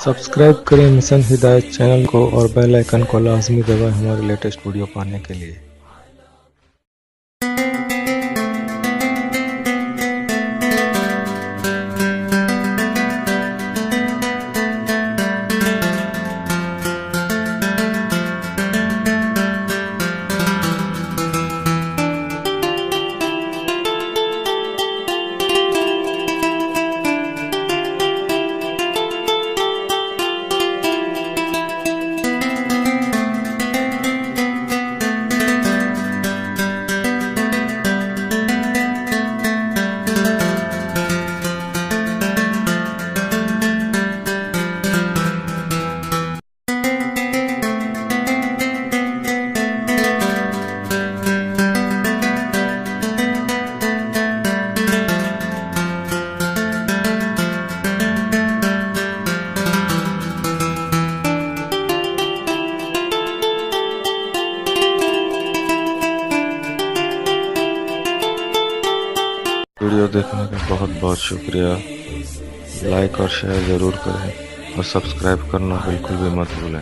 Subscribe करें mission हिदायत channel को और बेल आइकन को लाजमी दबाएं हमारे लेटेस्ट वीडियो पाने के लिए। वीडियो देखने का बहुत बहुत शुक्रिया। लाइक और शेयर ज़रूर करें और सब्सक्राइब करना बिल्कुल भी मत भूलें।